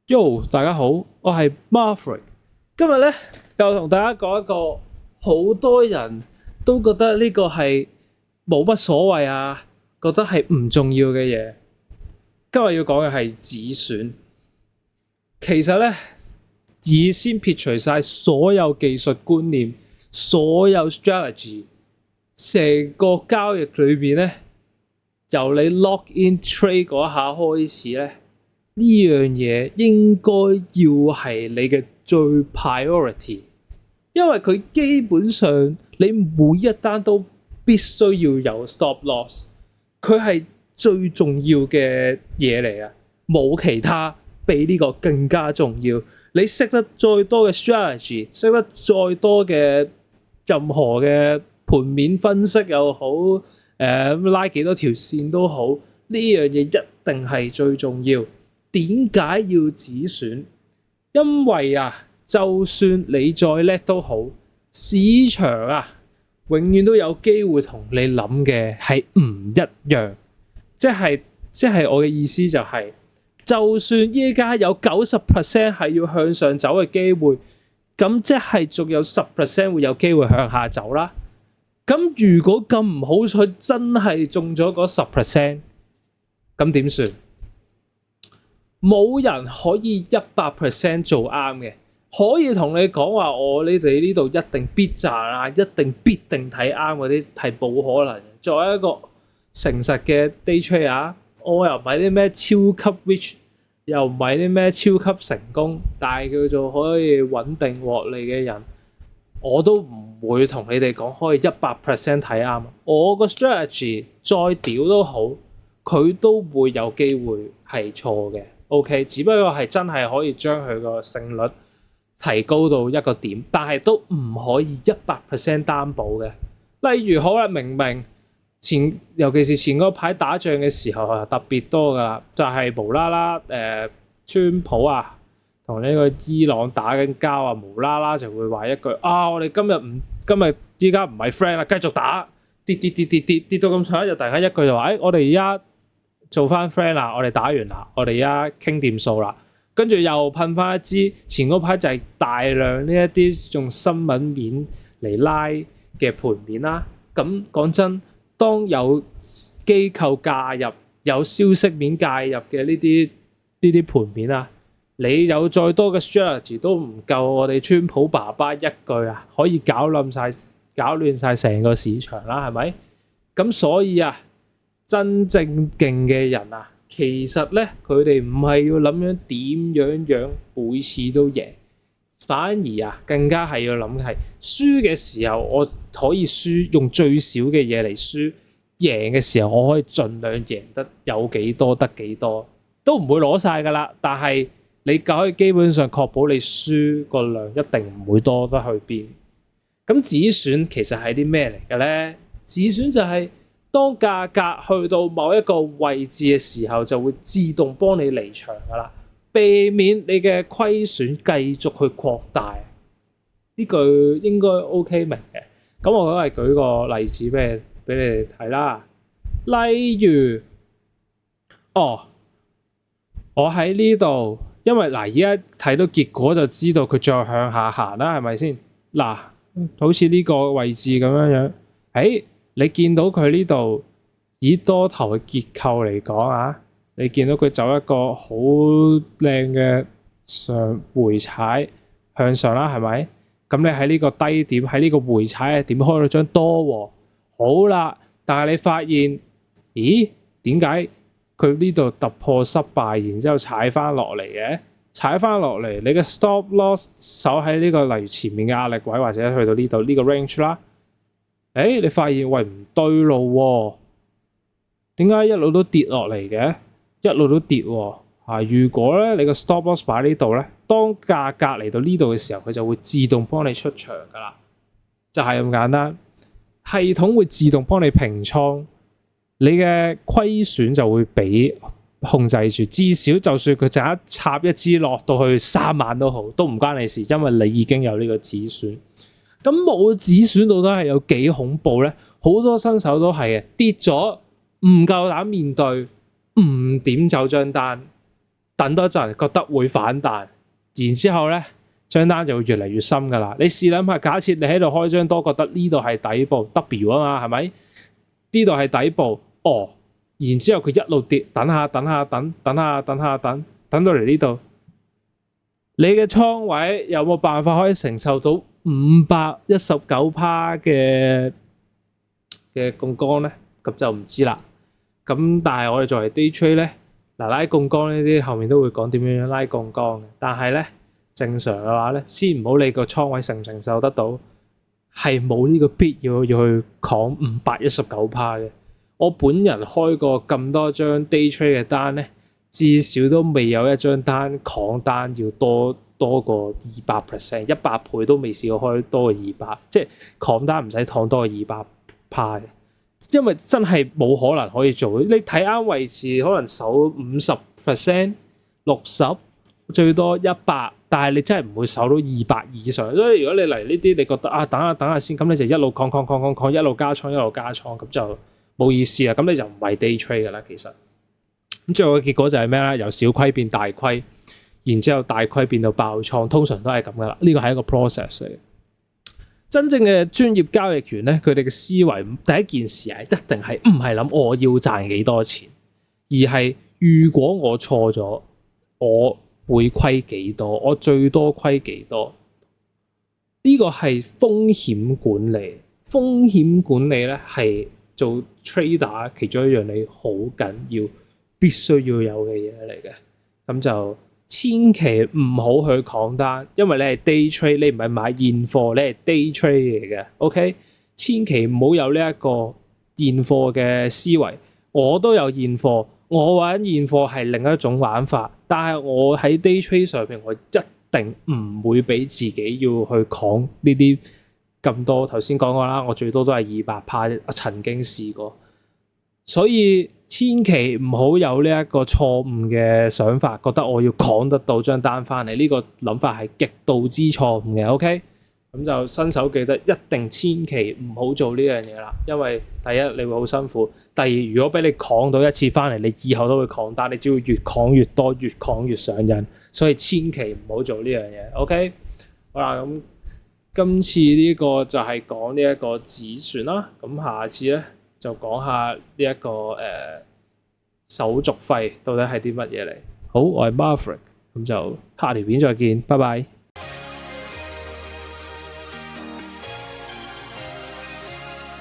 Yo，大家好，我係 Maverick。今日咧又同大家講一個好多人都覺得呢個係冇乜所謂啊，覺得係唔重要嘅嘢。今日要講嘅係止損。其實咧，以先撇除晒所有技術觀念、所有 strategy，成個交易裏邊咧，由你 lock in trade 嗰一下開始咧。呢樣嘢應該要係你嘅最 priority，因為佢基本上你每一單都必須要有 stop loss， 佢係最重要嘅嘢嚟啊！冇其他比呢個更加重要。你識得再多嘅 strategy， 識得再多嘅任何嘅盤面分析又好，拉幾多條線都好，呢樣嘢一定係最重要。點解要止損？因為就算你再叻都好，市場永遠都有機會同你諗嘅係唔一樣。即係我嘅意思就係，就算依家有90% 係要向上走嘅機會，咁即係仲有10% 會有機會向下走啦。咁如果咁唔好彩，真係中咗嗰10%，咁點算？冇人可以100% 做啱嘅，可以同你講話你哋呢度一定必賺一定必定睇啱嗰啲係冇可能嘅。作為一個誠實嘅 day trader，我又唔係啲咩超級 rich， 又唔係啲咩超級成功，但係叫做可以穩定獲利嘅人，我都唔會同你哋講可以100% 睇啱。我個 strategy 再屌都好，佢都會有機會係錯嘅。OK， 只不過係真係可以將佢個勝率提高到一個點，但係都唔可以100% 擔保嘅。例如好啦，明明尤其是前嗰排打仗嘅時候特別多噶啦，就係無啦啦川普同呢個伊朗打緊交無啦啦就會話一句我哋今日依家唔係 friend 啦，繼續打跌到咁長，就突然間一句就話我哋而家做翻 friend 啦，我哋打完啦，我哋而家傾掂數啦，跟住又噴翻一支。前嗰排就係大量呢一啲用新聞面嚟拉嘅盤面啦。咁講真，當有機構介入、有消息面介入嘅呢啲盤面你有再多嘅 strategy 都唔夠我哋川普爸爸一句可以搞亂晒成個市場啦，係咪？咁所以真正勁嘅人其實咧佢哋唔係要諗樣點樣每次都贏，反而更加係要諗係輸嘅時候我可以用最少嘅嘢嚟輸，贏嘅時候我可以盡量贏得有幾多得幾多，都唔會攞晒噶啦。但係你可以基本上確保你輸個量一定唔會多得去邊。咁止損其實係啲咩嚟嘅咧？止損就係當價格去到某一個位置嘅時候，就會自動幫你離場噶啦，避免你嘅虧損繼續去擴大。呢句應該 OK 明嘅。咁我都係舉個例子俾你哋睇啦。例如，我喺呢度，因為而家睇到結果就知道佢再向下行啦，係咪先？好似呢個位置咁樣樣，你見到佢呢度以多頭嘅結構嚟講你見到佢走一個好靚嘅上回踩向上啦，係咪？咁你喺呢個低點喺呢個回踩點開咗張多喎，好啦，但係你發現，點解佢呢度突破失敗，然之後踩翻落嚟嘅？踩翻落嚟，你嘅 stop loss 守喺呢個例如前面嘅壓力位，或者去到呢度呢個 range 啦。你發現喂唔對路喎，點解一路都跌落嚟嘅？一路都跌喎。如果咧你個 stop loss 擺呢度咧，當價格嚟到呢度嘅時候，佢就會自動幫你出場噶啦，就係咁簡單。系統會自動幫你平倉，你嘅虧損就會俾控制住。至少就算佢就插一支落到去3萬都好，都唔關你事，因為你已經有呢個止損。咁冇止損到底係有幾恐怖咧？好多新手都係跌咗，唔夠膽面對，唔點走張單，等多陣覺得會反彈，然之後咧張單就會越嚟越深㗎啦。你試諗下，假設你喺度開張多，覺得呢度係底部 W 啊嘛，係咪？呢度係底部，然之後佢一路跌，等到嚟呢度，你嘅倉位有冇辦法可以承受到519%嘅槓桿咧？咁就唔知啦。咁但係我哋作為 day trade 咧，拉槓桿呢啲後面都會講點樣拉槓桿嘅。但係咧正常嘅話咧，先唔好理個倉位承唔承受得到，係冇呢個必要去扛519%嘅。我本人開過咁多張 day trade 嘅單咧，至少都未有一張單扛單要多過200%， 100倍都未試過開多過200，即係扛單唔使扛多過200%嘅。因為真係冇可能可以做，你睇啱位置可能守50%、60%，最多100%，但係你真係唔會守到200以上。所以如果你嚟呢啲，你覺得等下先，咁你就一路扛，一路加倉，咁就冇意思啦。咁你就唔係 day trade 噶啦，其實。咁最後嘅結果就係咩咧？由小虧變大虧，然之後大虧變到爆倉，通常都係咁噶啦。呢個係一個 process 嚟嘅。真正嘅專業交易員咧，佢哋嘅思維第一件事係一定係唔係諗我要賺幾多錢，而係如果我錯咗，我會虧幾多，我最多虧幾多。呢個係風險管理。風險管理咧係做 trader 其中一樣你好緊要、必須要有嘅嘢嚟嘅。咁就千祈唔好去扛單，因為你係 day trade， 你唔係買現貨，你係 day trade 嚟嘅。OK， 千祈唔好有呢一個現貨嘅思維。我都有現貨，我玩現貨係另一種玩法，但係我喺 day trade 上邊，我一定唔會俾自己要去扛呢啲咁多。頭先講過啦，我最多都係200%，曾經試過，所以千祈唔好有呢一個錯誤嘅想法，覺得我要扛得到張單翻嚟，呢個諗法係極度之錯誤嘅。OK， 咁就新手記得一定千祈唔好做呢樣嘢啦，因為第一你會好辛苦，第二如果俾你扛到一次翻嚟，你以後都會扛單，你只會越扛越多，越扛越上癮，所以千祈唔好做呢樣嘢。OK， 好啦，咁今次呢個就係講呢一個止損啦，咁下次咧就講下呢一個手續費到底係啲乜嘢嚟。好，我係 Maverick，咁就下條片再見，拜拜。